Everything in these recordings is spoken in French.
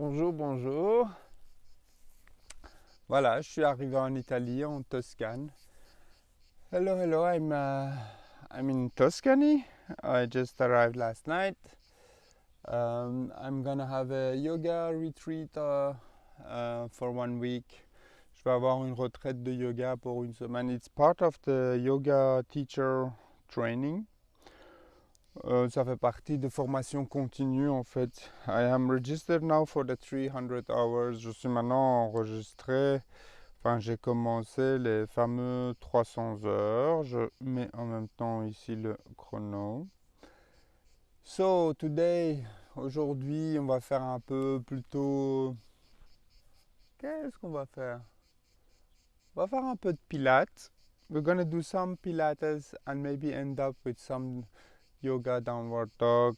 Bonjour, bonjour. Voilà, je suis arrivé en Italie, en Toscane. Hello, hello, I'm in Tuscany. I just arrived last night. I'm gonna have a yoga retreat for 1 week. Je vais avoir une retraite de yoga pour une semaine. It's part of the yoga teacher training. Ça fait partie de formation continue en fait. I am registered now for the 300 hours. Je suis maintenant enregistré. Enfin, j'ai commencé les fameux 300 heures. Je mets en même temps ici le chrono. So, today, aujourd'hui, on va faire un peu plutôt... Qu'est-ce qu'on va faire? On va faire un peu de pilates. We're gonna do some pilates and maybe end up with some yoga downward dog,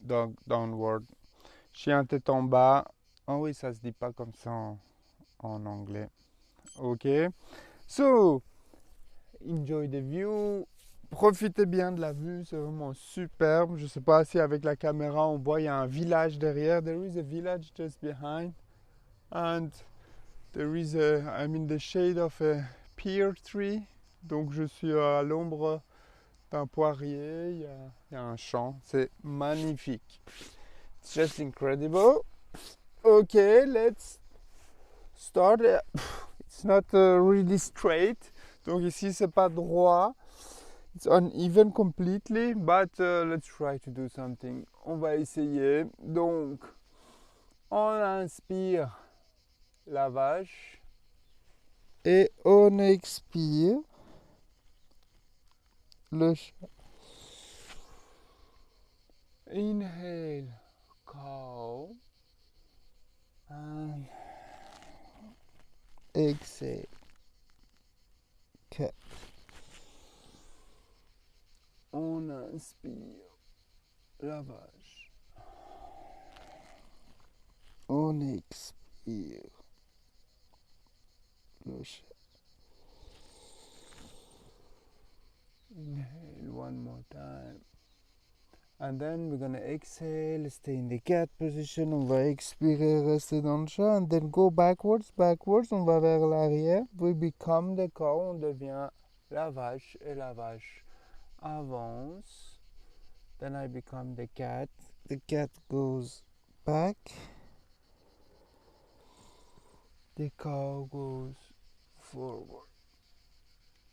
dog downward. Chien tête en bas. Oh oui, ça se dit pas comme ça en anglais. Ok. So, enjoy the view. Profitez bien de la vue, c'est vraiment superbe. Je sais pas si avec la caméra on voit, il y a un village derrière. There is a village just behind. And I'm in the shade of a pear tree. Donc je suis à l'ombre d'un poirier. Il y a un champ. C'est magnifique. It's just incredible. Ok, let's start. It's not really straight. Donc ici c'est pas droit. It's uneven completely, but let's try to do something. On va essayer. Donc, on inspire la vache et on expire le chat. Inhale, cow, and exhale, cat. On inspire la vache. On expire le chat. Inhale one more time. And then we're gonna exhale, stay in the cat position. On va expirer, rester dans le chat. And then go backwards. On va vers l'arrière. We become the cow. On devient la vache et la vache avance. Then I become the cat. The cat goes back. The cow goes forward.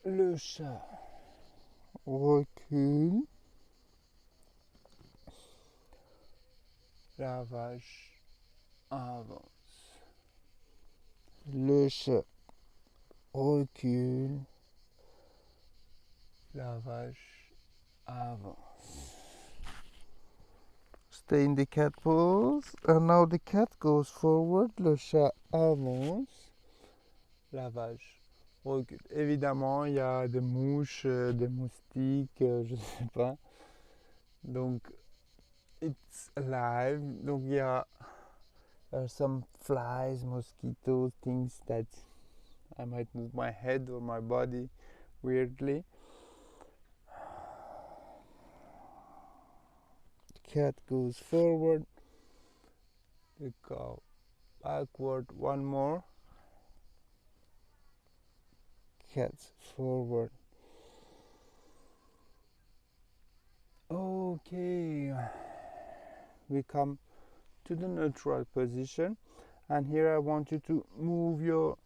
Le chat recule. La vache avance. Le chat recule. La vache avance. Stay in the cat pose. And now the cat goes forward. Le chat avance. La vache recule. Évidemment, il y a des mouches, des moustiques, je sais pas. Donc, it's alive. Donc, il y a some flies, mosquitoes, things that I might move my head or my body weirdly. The cat goes forward. The cow backward. One more. Cat forward. Okay. We come to the neutral position. And here I want you to move your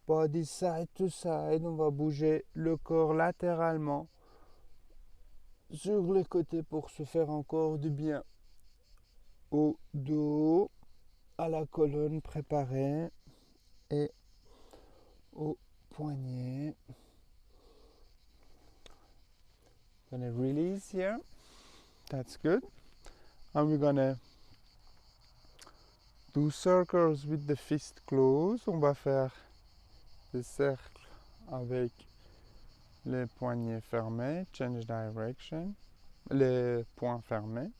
body side to side. On va bouger le corps latéralement sur les côtés pour se faire encore du bien au dos, à la colonne préparée et au poignet. Gonna release here. That's good. And we're gonna do circles with the fist closed. On va faire des cercles avec les poignets fermés. Change direction. Les poings fermés.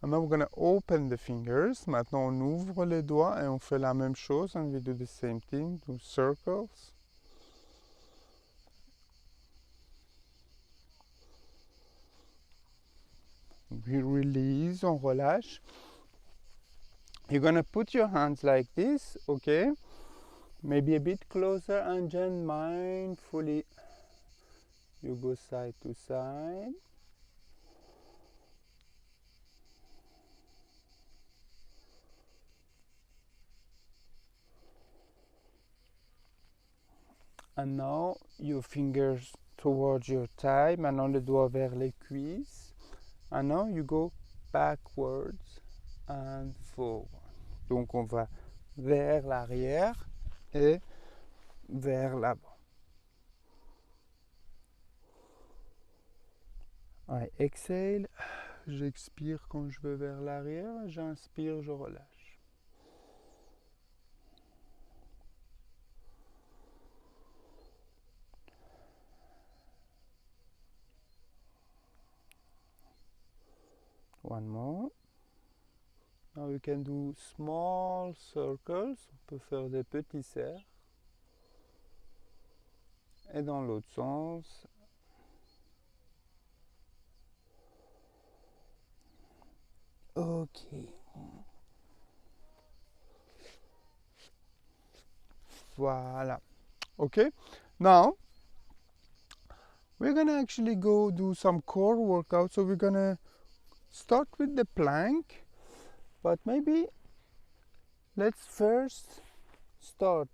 And now we're gonna open the fingers. Maintenant on ouvre les doigts et on fait la même chose. And we do the same thing. Do circles. We release, on relâche. You're gonna put your hands like this, okay? Maybe a bit closer, and then mindfully you go side to side. And now your fingers towards your thigh, maintenant les doigts vers les cuisses. And now you go backwards and forward. Donc on va vers l'arrière et vers l'avant. I exhale, j'expire quand je vais vers l'arrière, j'inspire, je relâche. One more. Now we can do small circles. On peut faire des petits cercles. Et dans l'autre sens. Ok. Voilà. Okay. Now we're gonna actually go do some core workout. So we're gonna start with the plank, but maybe let's first start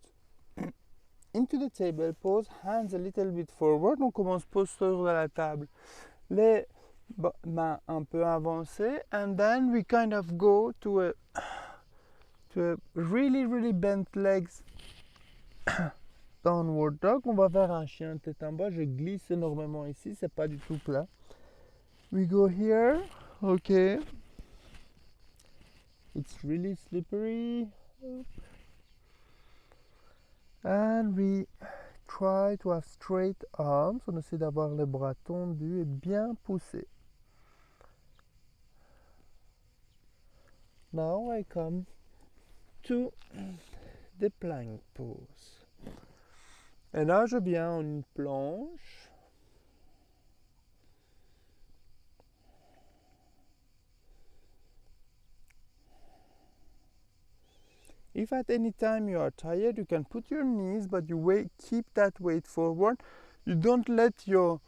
into the table pose, hands a little bit forward. On commence posture de la table, les mains un peu avancées, and then we kind of go to a really bent legs downward dog. On va faire un chien tête en bas. Je glisse énormément ici, c'est pas du tout plat. We go here, okay. It's really slippery. And we try to have straight arms. On essaie d'avoir les bras tendus et bien poussés. Now I come to the plank pose. Et là, je viens en une planche. If at any time you are tired, you can put your knees, but you keep that weight forward. You don't let your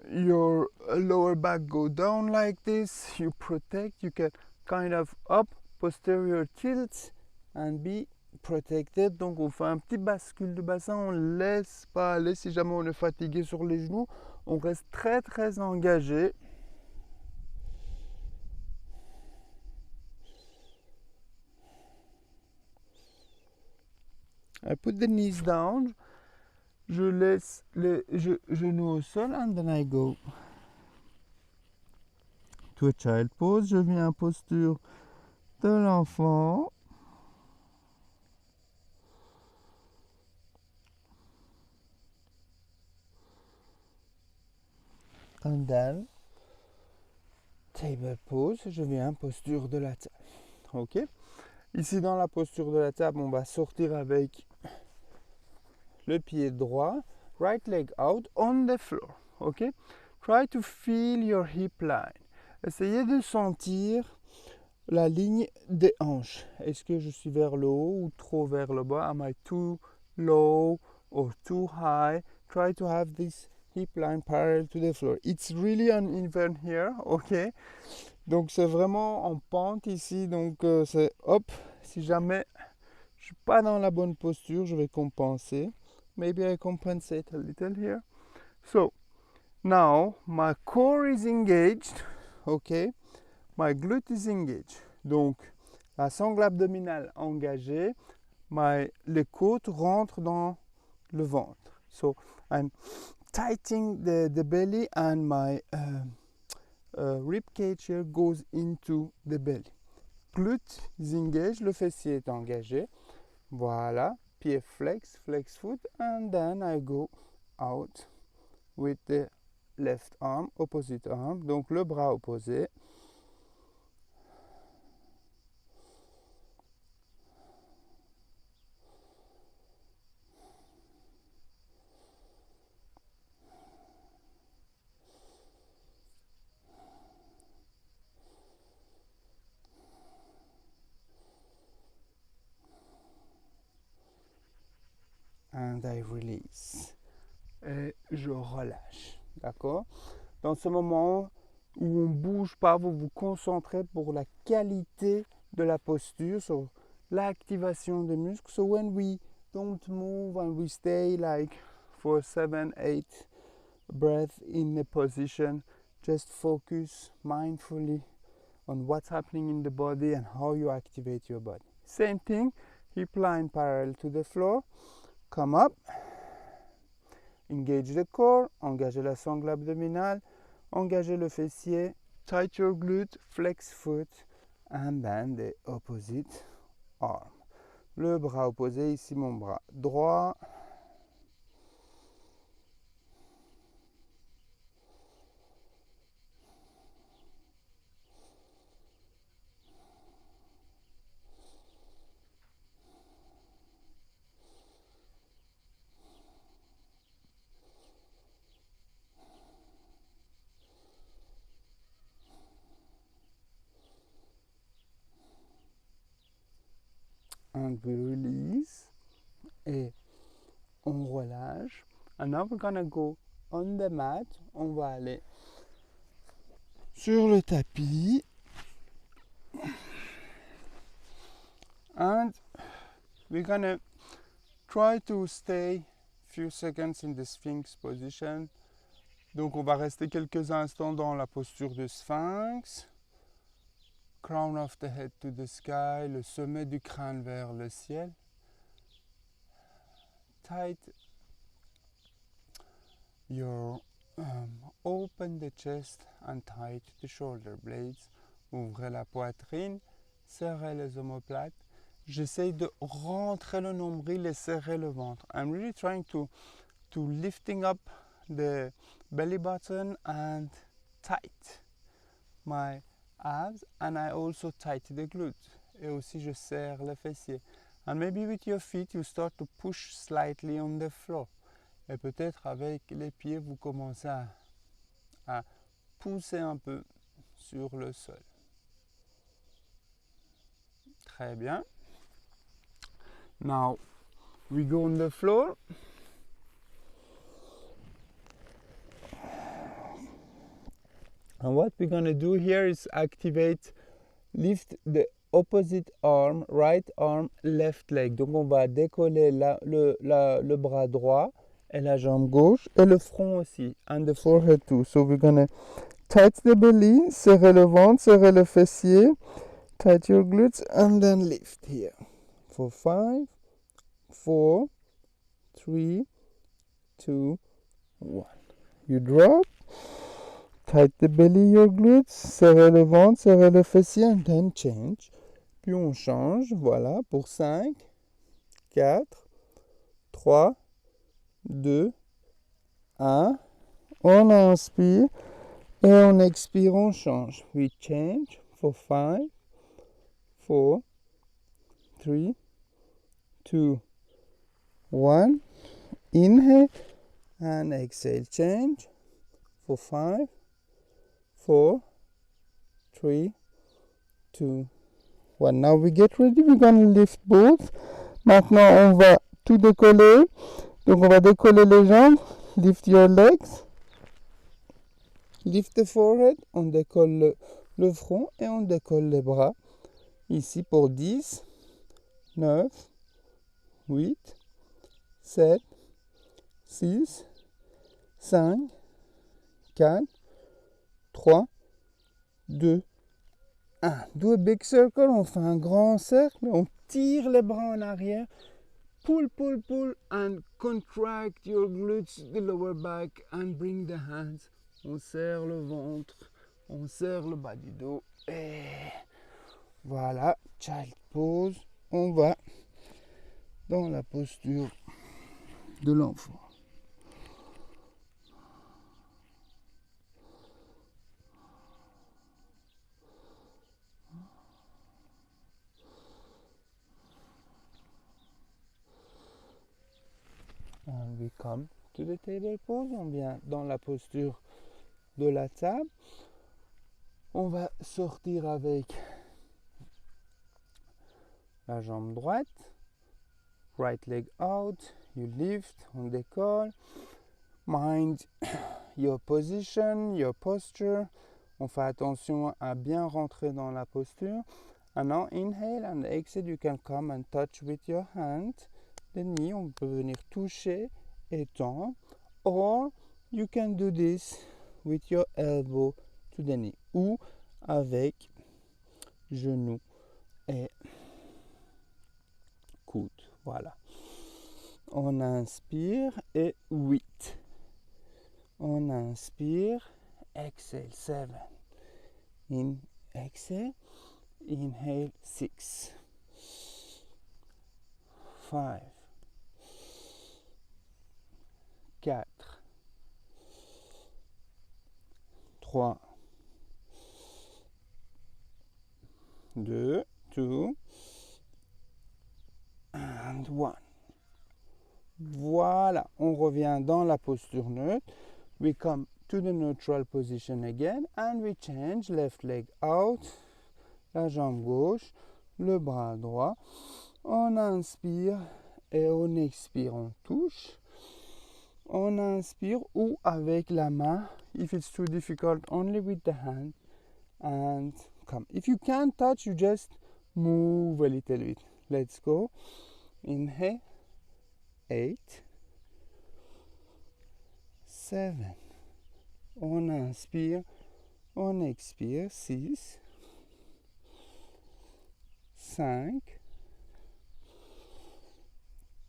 lower back go down like this. You protect. You can kind of up, posterior tilt, and be protected. Donc on fait un petit bascule de bassin, on laisse pas aller. Si jamais on est fatigué sur les genoux, on reste très engagé. I put the knees down. Je laisse les genoux au sol, and then I go to a child pose. Je viens en posture de l'enfant. And then table pose. Je viens en posture de la table. Ok. Ici dans la posture de la table, on va sortir avec le pied droit, right leg out on the floor. Ok. Try to feel your hip line. Essayez de sentir la ligne des hanches. Est-ce que je suis vers le haut ou trop vers le bas? Am I too low or too high? Try to have this hip line parallel to the floor. It's really uneven here, ok? Donc c'est vraiment en pente ici, donc c'est hop. Si jamais je suis pas dans la bonne posture, je vais compenser. Maybe I compensate a little here. So now my core is engaged, ok? My glute is engaged. Donc, la sangle abdominale engagée, les côtes rentrent dans le ventre. So, I'm tightening the belly and my rib cage here goes into the belly. Glute is engaged, le fessier est engagé. Voilà, pied flex, flex foot, and then I go out with the left arm, opposite arm. Donc, le bras opposé. and I release. Et je relâche. D'accord? Dans ce moment où on ne bouge pas, vous vous concentrez pour la qualité de la posture, sur l'activation des muscles. So when we don't move and we stay like for 7, 8 breaths in a position, just focus mindfully on what's happening in the body and how you activate your body. Same thing, hip line parallel to the floor. Come up, engage the core, engagez la sangle abdominale, engagez le fessier, tight your glute, flex foot, and then the opposite arm. Le bras opposé, ici mon bras droit. And we release. Et on relâche. And now we're gonna go on the mat. On va aller sur le tapis. And we're gonna try to stay few seconds in the Sphinx position. Donc on va rester quelques instants dans la posture de Sphinx. Crown of the head to the sky, le sommet du crâne vers le ciel. Tight your open the chest and tight the shoulder blades. Ouvrez la poitrine, serrez les omoplates. J'essaye de rentrer le nombril et serrer le ventre. I'm really trying to lifting up the belly button and tight my abs, and I also tight the glutes. Et aussi je serre le fessier. And maybe with your feet you start to push slightly on the floor. Et peut-être avec les pieds vous commencez à pousser un peu sur le sol. Très bien. Now we go on the floor. And what we're going to do here is activate, lift the opposite arm, right arm, left leg. Donc on va décoller le bras droit et la jambe gauche et le front aussi, and the forehead too. So we're going to tight the belly, serrer le ventre, serrer le fessier, tight your glutes and then lift here. For 5, 4, 3, 2, 1. You drop. Tight the belly, your glutes, serrez le ventre, serrez le fessier, and then change. Puis on change, voilà, pour 5, 4, 3, 2, 1. On inspire et on expire, on change. We change for 5, 4, 3, 2, 1. Inhale and exhale, change for 5, 4, 3, 2, 1. Now we get ready, we're going to lift both. Maintenant, on va tout décoller. Donc, on va décoller les jambes. Lift your legs. Lift the forehead. On décolle le front et on décolle les bras. Ici pour 10, 9, 8, 7, 6, 5, 4, 3, 2, 1. Do a big circle, on fait un grand cercle, on tire les bras en arrière, pull, pull, pull, and contract your glutes, the lower back, and bring the hands. On serre le ventre, on serre le bas du dos, et voilà, child pose, on va dans la posture de l'enfant. And we come to the table pose, on vient dans la posture de la table. On va sortir avec la jambe droite, right leg out, you lift, on décolle. Mind your position, your posture. On fait attention à bien rentrer dans la posture. And now inhale and exhale, you can come and touch with your hand the knee. On peut venir toucher et tendre. Or you can do this with your elbow to the knee. Ou avec genou et coude. Voilà. On inspire et 8. On inspire, exhale 7. Exhale, inhale 6. 5. 4. 3. 2. 2. And 1. Voilà, on revient dans la posture neutre. We come to the neutral position again and we change. Left leg out, la jambe gauche, le bras droit. On inspire et on expire, on touche. On inspire ou avec la main. If it's too difficult, only with the hand. And come. If you can't touch, you just move a little bit. Let's go. Inhale. 8. 7. On inspire, on expire. 6. 5.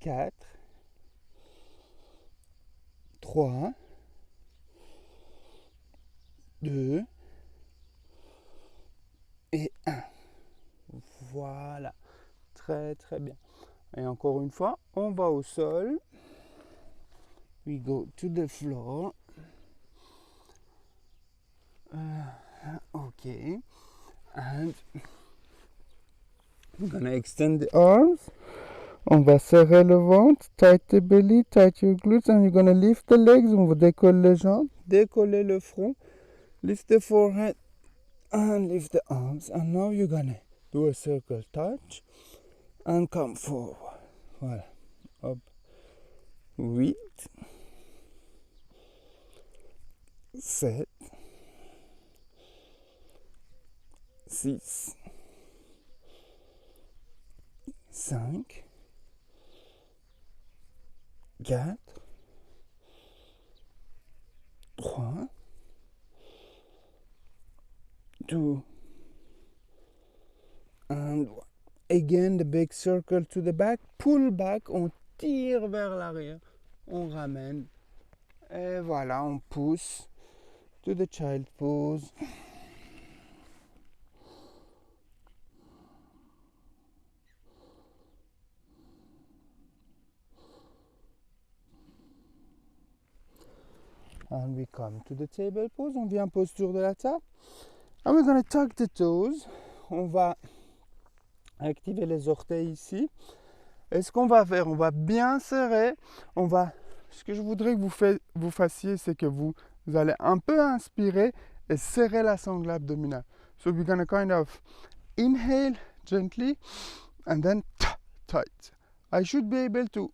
4. 3. 2. Et 1. Voilà. Très très bien. Et encore une fois, on va au sol. We go to the floor. Okay. And we're gonna extend the arms. On va serrer le ventre. Tight the belly, tight your glutes. And you're gonna lift the legs. On va décoller les jambes, décoller le front. Lift the forehead and lift the arms. And now you're gonna do a circle touch. And come forward. Voilà. Hop. 8. 7. 6. 5. 4. 3. 2. And 1. Again, the big circle to the back. Pull back. On tire vers l'arrière. On ramène. Et voilà, on pousse. To the child pose. And we come to the table pose. On vient posture de la table. And we're going to tuck the toes. On va activer les orteils ici. Et ce qu'on va faire, on va bien serrer. Ce que je voudrais que vous fassiez, c'est que vous allez un peu inspirer et serrer la sangle abdominale. So we're going to kind of inhale gently and then tight. I should be able to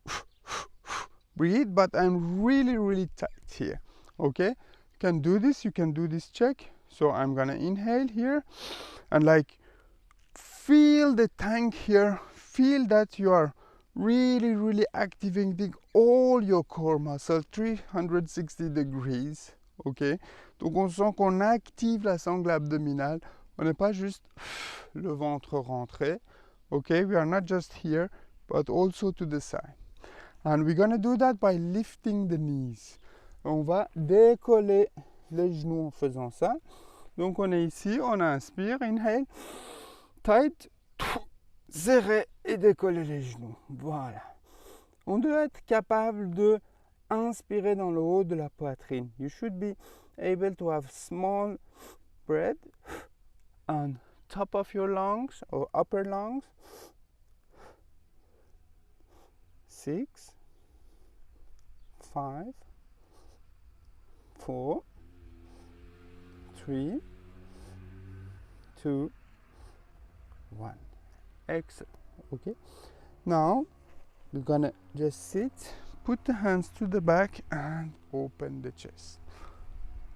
breathe, but I'm really, really tight here. Okay? You can do this check. So I'm going to inhale here and like feel the tank here. Feel that you are really, really activating all your core muscle, 360 degrees. Ok? Donc on sent qu'on active la sangle abdominale. On n'est pas juste le ventre rentré. Ok? We are not just here, but also to the side. And we're going to do that by lifting the knees. On va décoller les genoux en faisant ça. Donc on est ici, on inspire, inhale, tight, serrer et décoller les genoux. Voilà. On doit être capable de inspirer dans le haut de la poitrine. You should be able to have small breath on top of your lungs or upper lungs. 6, 5, 4, 3, 2, 1. Excellent. Okay. Now You're gonna just sit, put the hands to the back and open the chest.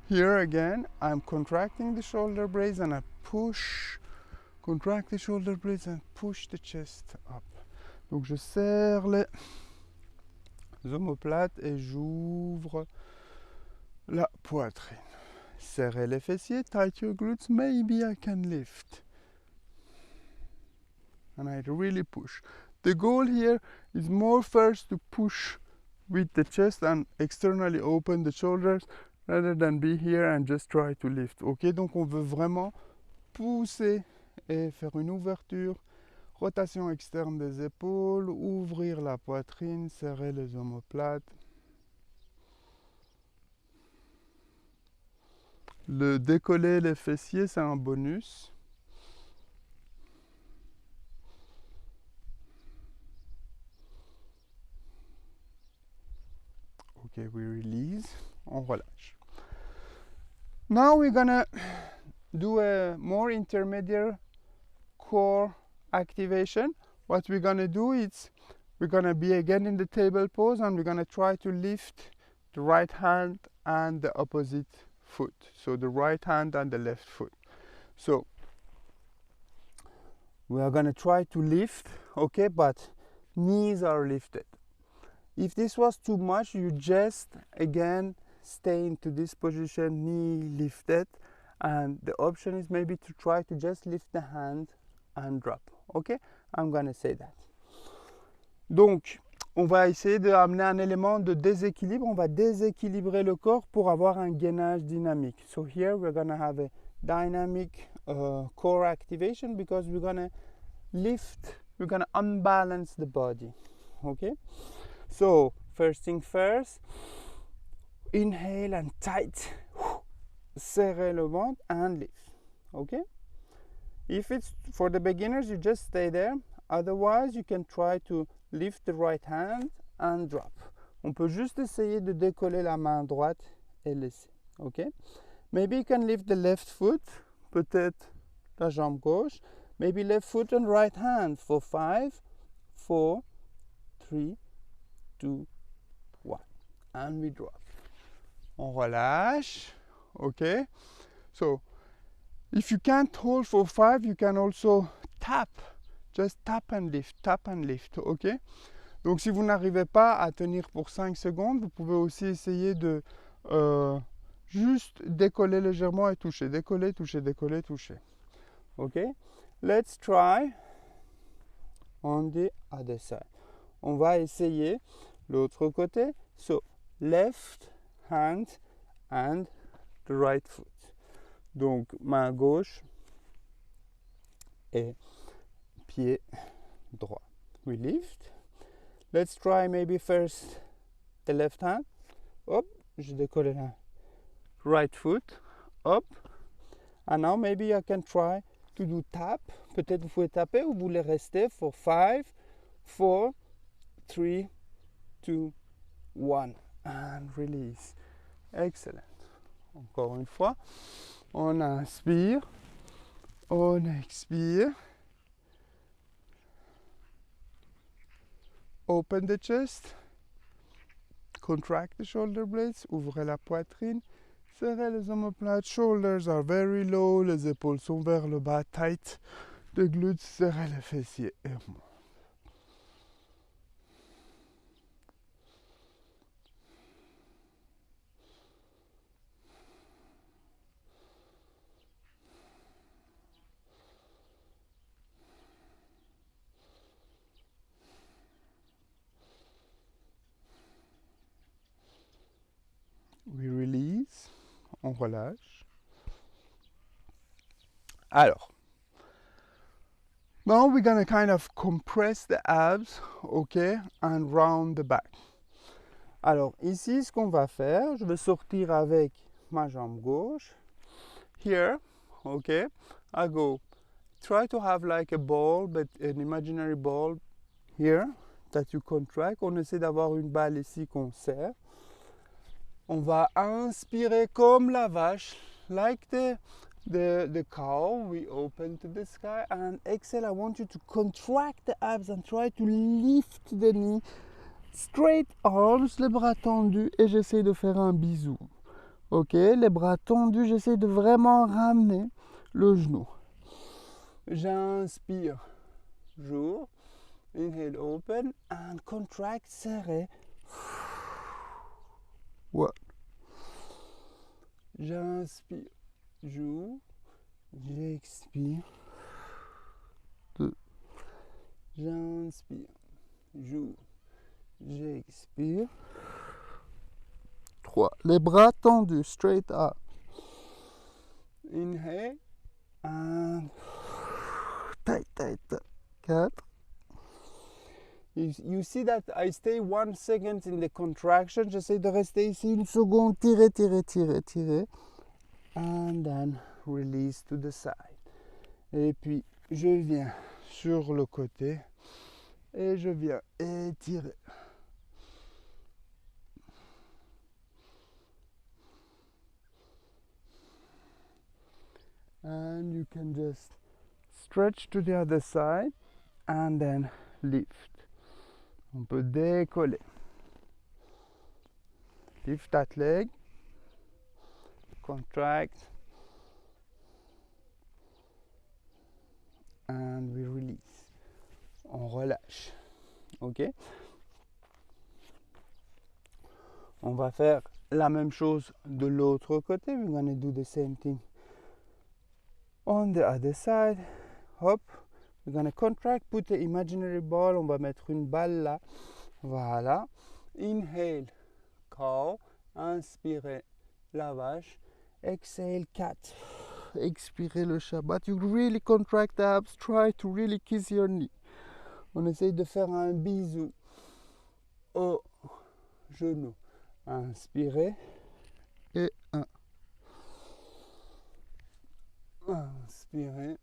Here again, I'm contracting the shoulder blades and I push, contract the shoulder blades and push the chest up. Donc je serre les omoplates et j'ouvre la poitrine. Serrez les fessiers, tight your glutes, maybe I can lift. And I really push. The goal here is more first to push with the chest and externally open the shoulders rather than be here and just try to lift. Ok, donc on veut vraiment pousser et faire une ouverture, rotation externe des épaules, ouvrir la poitrine, serrer les omoplates. Le décoller les fessiers, c'est un bonus. Ok, we release, on relâche. Now we're gonna do a more intermediate core activation. What we're gonna do is we're gonna be again in the table pose and we're gonna try to lift the right hand and the opposite foot. So the right hand and the left foot. So we are gonna try to lift, okay, but knees are lifted. If this was too much, you just again stay into this position, knee lifted, and the option is maybe to try to just lift the hand and drop. Ok, I'm gonna say that. Donc, on va essayer d'amener un élément de déséquilibre. On va déséquilibrer le corps pour avoir un gainage dynamique. So here we're gonna have a dynamic core activation because we're gonna lift, we're gonna unbalance the body. Okay. So, first thing first, inhale and tight, serrez le ventre and lift, okay? If it's for the beginners, you just stay there. Otherwise, you can try to lift the right hand and drop. On peut juste essayer de décoller la main droite et laisser, okay? Maybe you can lift the left foot, peut-être la jambe gauche. Maybe left foot and right hand for 5, 4, 3, 2, 1, and we drop. On relâche, okay? So, if you can't hold for 5, you can also tap. Just tap and lift, okay? Donc, si vous n'arrivez pas à tenir pour 5 secondes, vous pouvez aussi essayer de juste décoller légèrement et toucher. Décoller, toucher, décoller, toucher. Okay? Let's try on the other side. On va essayer l'autre côté. So, left hand and the right foot. Donc, main gauche et pied droit. We lift. Let's try maybe first the left hand. Hop, je décolle la right foot. Hop. And now maybe I can try to do tap. Peut-être vous pouvez taper ou vous voulez rester for 5, 4, 3, 2, 1 and release. Excellent. Encore une fois, on inspire, on expire. Open the chest, contract the shoulder blades, ouvrez la poitrine, serrez les omoplates, shoulders are very low, les épaules sont vers le bas, tight, the glutes, serrez les fessiers et remonte. We release, on relâche. Alors, now we're gonna kind of compress the abs, okay, and round the back. Alors ici, ce qu'on va faire, je vais sortir avec ma jambe gauche. Here, okay, I go. Try to have like a ball, but an imaginary ball here that you contract. On essaie d'avoir une balle ici qu'on serre. On va inspirer comme la vache, like the the cow, we open to the sky, and exhale. I want you to contract the abs and try to lift the knee. Straight arms, les bras tendus, et j'essaie de faire un bisou. Ok, les bras tendus, j'essaie de vraiment ramener le genou. J'inspire, j'ouvre, inhale, open, and contract, serré. One. J'inspire, j'ouvre, j'expire. 2. J'inspire, j'ouvre, j'expire. 3. Les bras tendus, straight up. Inhale, and tight, tight. 4. You see that I stay 1 second in the contraction. J'essaie de rester ici 1 seconde, tirer, tirer, tirer, tirer. And then release to the side. Et puis, je viens sur le côté et je viens étirer. And you can just stretch to the other side and then lift. On peut décoller. Lift that leg. Contract. And we release. On relâche. Ok? On va faire la même chose de l'autre côté. We're gonna do the same thing on the other side. Hop. We're gonna contract, put the imaginary ball. On va mettre une balle là. Voilà. Inhale, cow. Inspirez la vache. Exhale, cat. Expirez le chat. But you really contract the abs. Try to really kiss your knee. On essaye de faire un bisou au genou. Inspirez. Et 1. Inspirez.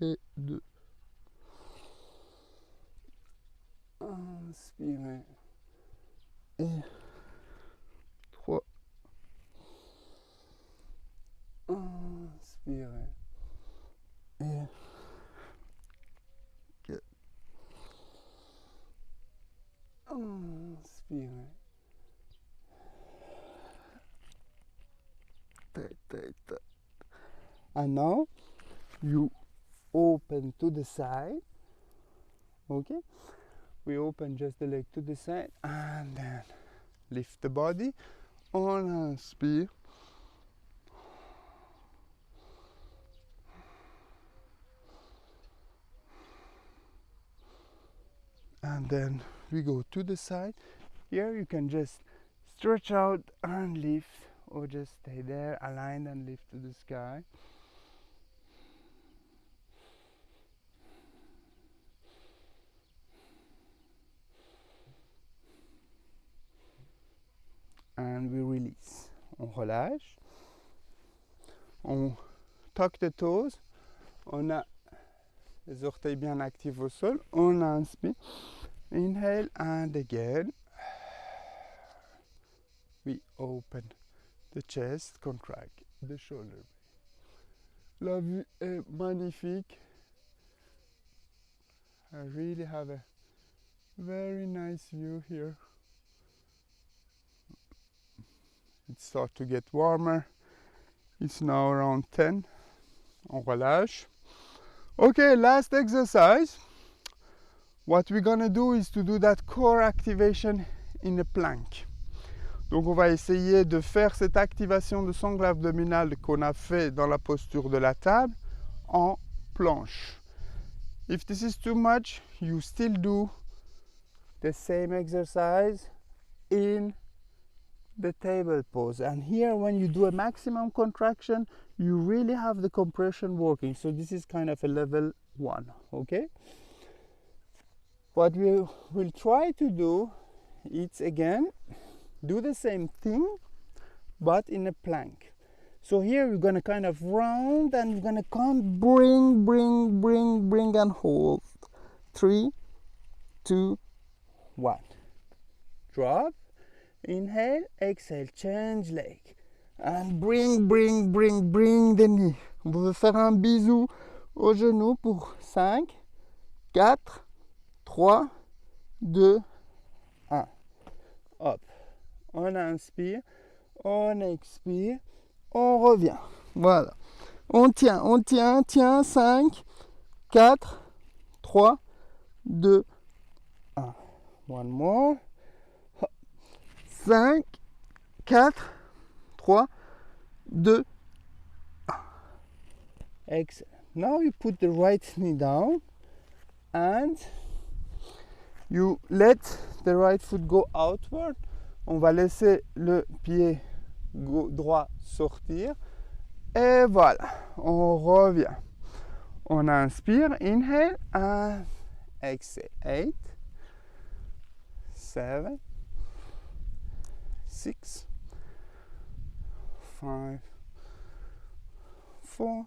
Et 2. Inspirez. Et 3. Inspirez. Et 4. Inspirez. Tight. And now you open to the side. Okay, we open just the leg to the side and then lift the body. On inspire. And then we go to the side. Here you can just stretch out and lift, or just stay there, aligned and lift to the sky. And we release. On relâche. On tuck the toes. On a les orteils bien actifs au sol. On inspire. Inhale and again. We open the chest, contract the shoulder. La vue est magnifique. I really have a very nice view here. It starts to get warmer. It's now around 10. On relâche. Okay, last exercise. What we're gonna do is to do that core activation in a plank. Donc on va essayer de faire cette activation de sangle abdominale qu'on a fait dans la posture de la table en planche. If this is too much, you still do the same exercise in the table pose. And here when you do a maximum contraction, you really have the compression working. So this is kind of a level 1, okay? What we will try to do is again do the same thing but in a plank. So here we're going to kind of round and we're going to come bring and hold. 3, 2, 1. Drop. Inhale, exhale, change leg. And bring the knee. On veut faire un bisou au genou pour 5, 4, 3, 2, 1. Hop. On inspire, on expire, on revient. Voilà. On tient. 5, 4, 3, 2, 1. One more. 5, 4, 3, 2, 1. Excellent. Now you put the right knee down and you let the right foot go outward. On va laisser le pied droit sortir. Et voilà, on revient. On inspire, inhale, and exhale. 8, 7, 6, 5, 4,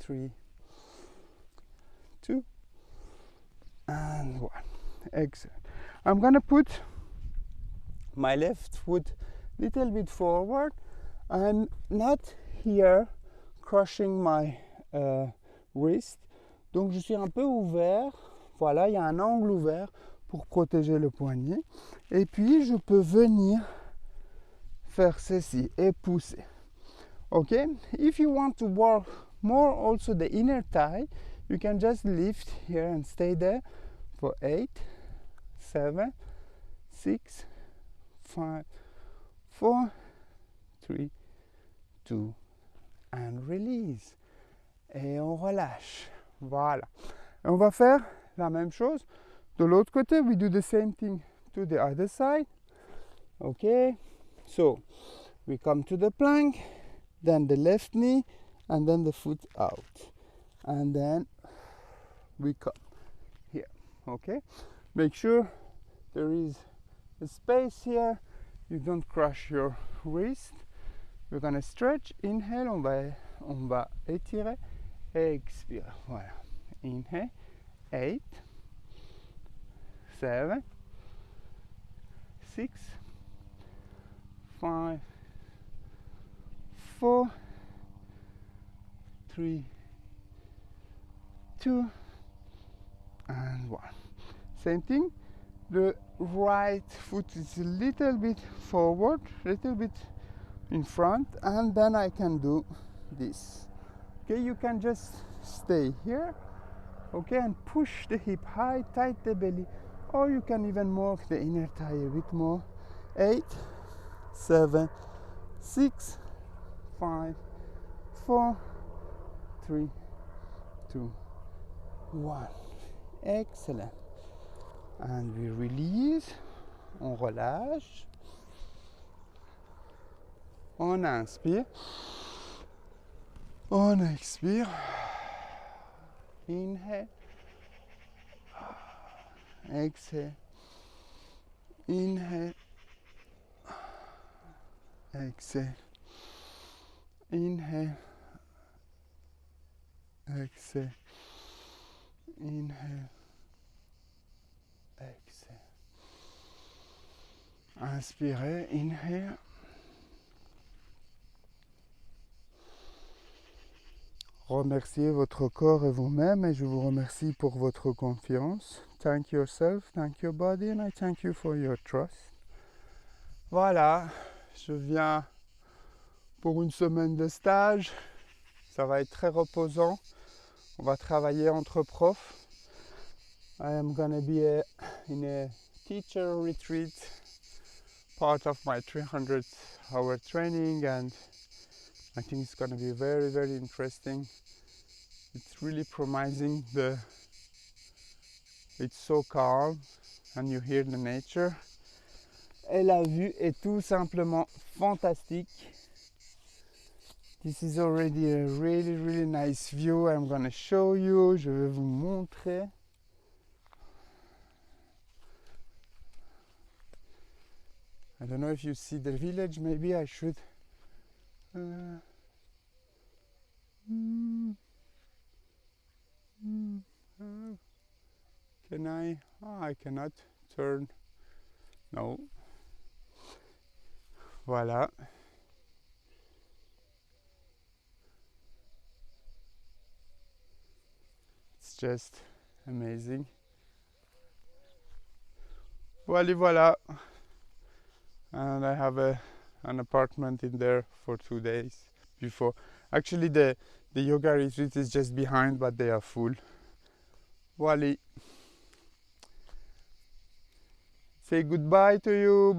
3, 2, and 1. Excellent. I'm gonna put my left foot a little bit forward. I'm not here crushing my wrist. Donc je suis un peu ouvert. Voilà, il y a un angle ouvert pour protéger le poignet. Et puis je peux venir faire ceci et pousser. Ok? If you want to work more also the inner thigh, you can just lift here and stay there for 8, 7, 6, 5, 4, 3, 2, and release. Et on relâche. Voilà. Et on va faire la même chose de l'autre côté. We do the same thing to the other side. Okay. So we come to the plank, then the left knee, and then the foot out. And then we come here. Okay. Make sure there is a space here. You don't crush your wrist. We're gonna stretch. Inhale, on va étirer et expire. Voilà. Inhale. 8, 7, 6, 5, 4, 3, 2, and 1. Same thing. The right foot is a little bit forward, a little bit in front, and then I can do this. Okay, you can just stay here, okay, and push the hip high, tight the belly, or you can even work the inner thigh a bit more. 8, 7, 6, 5, 4, 3, 2, 1. Excellent. And we release, on relâche, on inspire, on expire, inhale, exhale, inhale, exhale, inhale, exhale, inhale, exhale. Inspirez, inhale. Remerciez votre corps et vous-même, et je vous remercie pour votre confiance. Thank yourself, thank your body, and I thank you for your trust. Voilà, je viens pour une semaine de stage. Ça va être très reposant. On va travailler entre profs. I am gonna be in a teacher retreat, part of my 300-hour training, and I think it's gonna be very, very interesting. It's really promising. It's so calm, and you hear the nature. Et la vue est tout simplement fantastique. This is already a really, really nice view. I'm gonna show you. Je vais vous montrer. I don't know if you see the village. Maybe I should. Can I? Oh, I cannot turn. No. Voilà. It's just amazing. Voilà. And I have an apartment in there for 2 days before. Actually, the yoga retreat is just behind, but they are full. Wally, say goodbye to you.